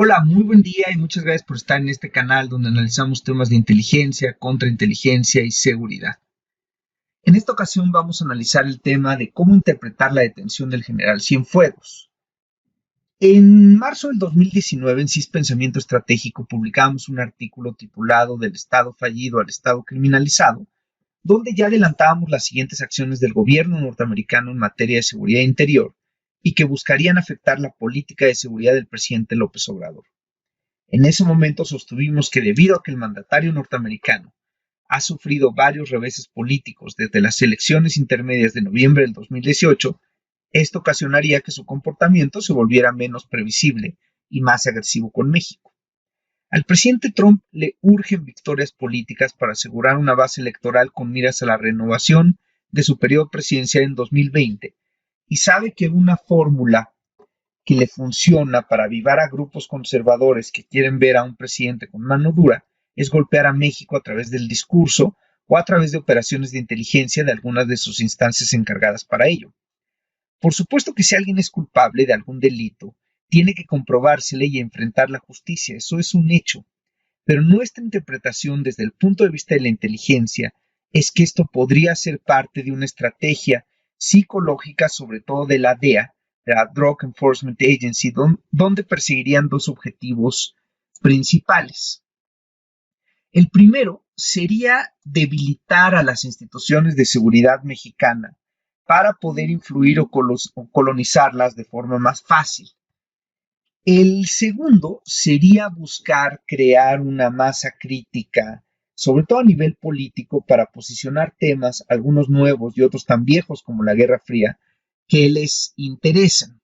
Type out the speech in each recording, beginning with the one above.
Hola, muy buen día y muchas gracias por estar en este canal donde analizamos temas de inteligencia, contrainteligencia y seguridad. En esta ocasión vamos a analizar el tema de cómo interpretar la detención del general Cienfuegos. En marzo del 2019, en CIS Pensamiento Estratégico, publicamos un artículo titulado Del Estado fallido al Estado criminalizado, donde ya adelantábamos las siguientes acciones del gobierno norteamericano en materia de seguridad interior y que buscarían afectar la política de seguridad del presidente López Obrador. En ese momento sostuvimos que debido a que el mandatario norteamericano ha sufrido varios reveses políticos desde las elecciones intermedias de noviembre del 2018, esto ocasionaría que su comportamiento se volviera menos previsible y más agresivo con México. Al presidente Trump le urgen victorias políticas para asegurar una base electoral con miras a la renovación de su periodo presidencial en 2020 y sabe que una fórmula que le funciona para avivar a grupos conservadores que quieren ver a un presidente con mano dura es golpear a México a través del discurso o a través de operaciones de inteligencia de algunas de sus instancias encargadas para ello. Por supuesto que si alguien es culpable de algún delito, tiene que comprobársele y enfrentar la justicia, eso es un hecho. Pero nuestra interpretación desde el punto de vista de la inteligencia es que esto podría ser parte de una estrategia psicológica, sobre todo de la DEA, la Drug Enforcement Agency, donde perseguirían dos objetivos principales. El primero sería debilitar a las instituciones de seguridad mexicana para poder influir o colonizarlas de forma más fácil. El segundo sería buscar crear una masa crítica, sobre todo a nivel político, para posicionar temas, algunos nuevos y otros tan viejos como la Guerra Fría, que les interesan.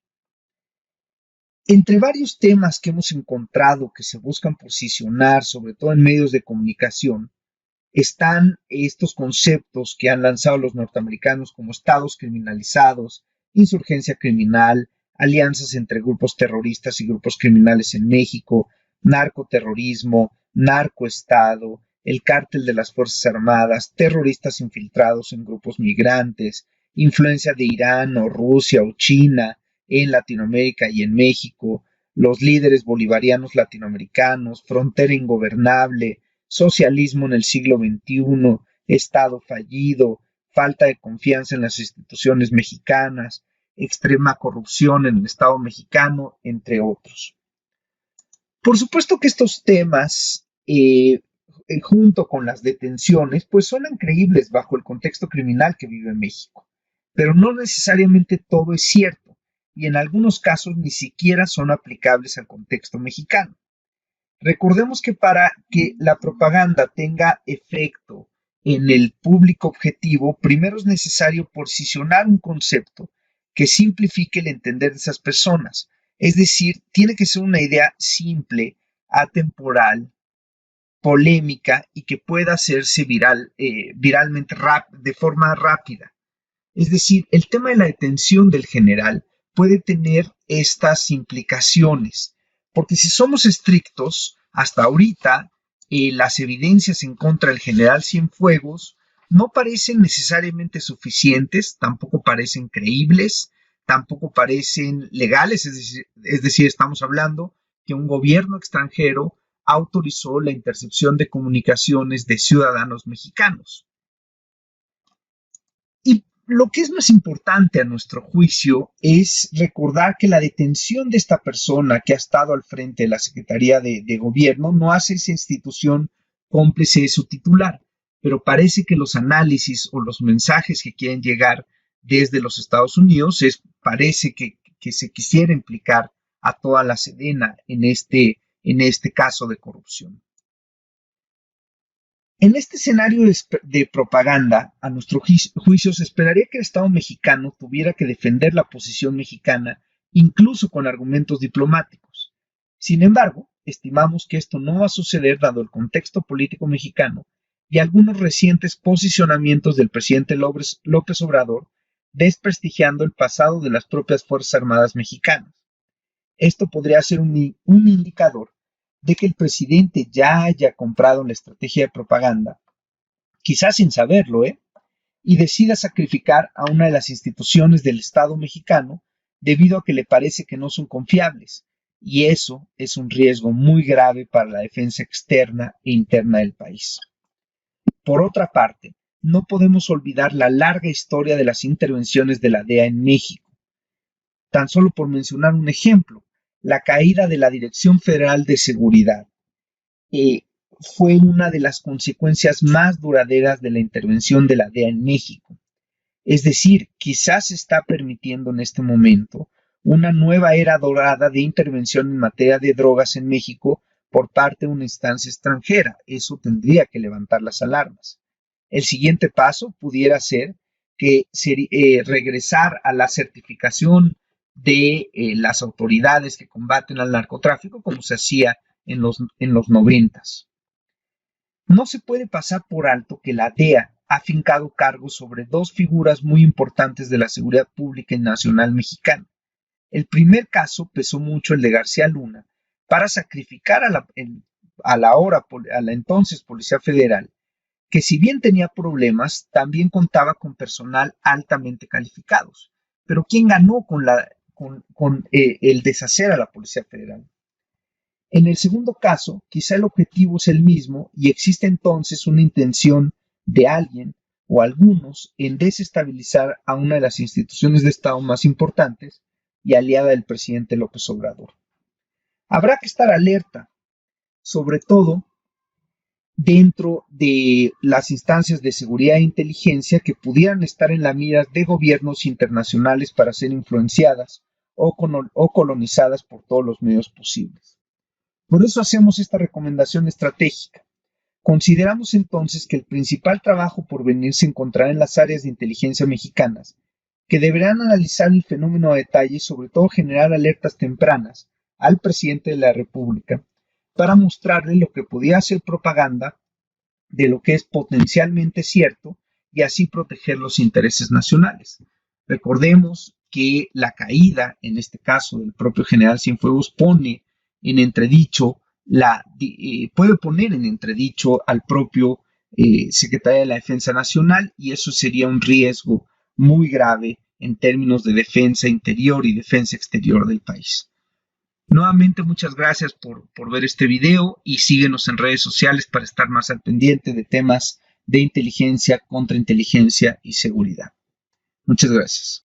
Entre varios temas que hemos encontrado que se buscan posicionar, sobre todo en medios de comunicación, están estos conceptos que han lanzado los norteamericanos como estados criminalizados, insurgencia criminal, alianzas entre grupos terroristas y grupos criminales en México, narcoterrorismo, narcoestado, el cártel de las Fuerzas Armadas, terroristas infiltrados en grupos migrantes, influencia de Irán o Rusia o China en Latinoamérica y en México, los líderes bolivarianos latinoamericanos, frontera ingobernable, socialismo en el siglo XXI, Estado fallido, falta de confianza en las instituciones mexicanas, extrema corrupción en el Estado mexicano, entre otros. Por supuesto que estos temas, junto con las detenciones, pues suenan creíbles bajo el contexto criminal que vive México, pero no necesariamente todo es cierto y en algunos casos ni siquiera son aplicables al contexto mexicano. Recordemos que para que la propaganda tenga efecto en el público objetivo, primero es necesario posicionar un concepto que simplifique el entender de esas personas. Es decir, tiene que ser una idea simple, atemporal, polémica y que pueda hacerse viralmente de forma rápida. Es decir, el tema de la detención del general puede tener estas implicaciones, porque si somos estrictos, hasta ahorita las evidencias en contra del general Cienfuegos no parecen necesariamente suficientes, tampoco parecen creíbles, tampoco parecen legales, es decir, estamos hablando que un gobierno extranjero autorizó la intercepción de comunicaciones de ciudadanos mexicanos. Y lo que es más importante a nuestro juicio es recordar que la detención de esta persona que ha estado al frente de la Secretaría de Gobierno no hace esa institución cómplice de su titular, pero parece que los análisis o los mensajes que quieren llegar desde los Estados Unidos parece que se quisiera implicar a toda la Sedena en este caso de corrupción. En este escenario de propaganda, a nuestro juicio, se esperaría que el Estado mexicano tuviera que defender la posición mexicana, incluso con argumentos diplomáticos. Sin embargo, estimamos que esto no va a suceder dado el contexto político mexicano y algunos recientes posicionamientos del presidente López Obrador desprestigiando el pasado de las propias Fuerzas Armadas mexicanas. Esto podría ser un indicador de que el presidente ya haya comprado la estrategia de propaganda, quizás sin saberlo, y decida sacrificar a una de las instituciones del Estado mexicano debido a que le parece que no son confiables y eso es un riesgo muy grave para la defensa externa e interna del país. Por otra parte, no podemos olvidar la larga historia de las intervenciones de la DEA en México. Tan solo por mencionar un ejemplo, la caída de la Dirección Federal de Seguridad fue una de las consecuencias más duraderas de la intervención de la DEA en México. Es decir, quizás se está permitiendo en este momento una nueva era dorada de intervención en materia de drogas en México por parte de una instancia extranjera. Eso tendría que levantar las alarmas. El siguiente paso pudiera ser que regresar a la certificación de las autoridades que combaten al narcotráfico, como se hacía en los 90s. No se puede pasar por alto que la DEA ha fincado cargos sobre dos figuras muy importantes de la seguridad pública y nacional mexicana. El primer caso pesó mucho el de García Luna para sacrificar a la entonces Policía Federal, que si bien tenía problemas, también contaba con personal altamente calificados. Pero ¿quién ganó con el deshacer a la Policía Federal? En el segundo caso, quizá el objetivo es el mismo y existe entonces una intención de alguien o algunos en desestabilizar a una de las instituciones de Estado más importantes y aliada del presidente López Obrador. Habrá que estar alerta, sobre todo dentro de las instancias de seguridad e inteligencia que pudieran estar en la mira de gobiernos internacionales para ser influenciadas o colonizadas por todos los medios posibles. Por eso hacemos esta recomendación estratégica. Consideramos entonces que el principal trabajo por venir se encontrará en las áreas de inteligencia mexicanas, que deberán analizar el fenómeno a detalle y sobre todo generar alertas tempranas al presidente de la República para mostrarle lo que podía ser propaganda de lo que es potencialmente cierto y así proteger los intereses nacionales. Recordemos que la caída, en este caso del propio general Cienfuegos, puede poner en entredicho al propio secretario de la Defensa Nacional y eso sería un riesgo muy grave en términos de defensa interior y defensa exterior del país. Nuevamente, muchas gracias por ver este video y síguenos en redes sociales para estar más al pendiente de temas de inteligencia, contrainteligencia y seguridad. Muchas gracias.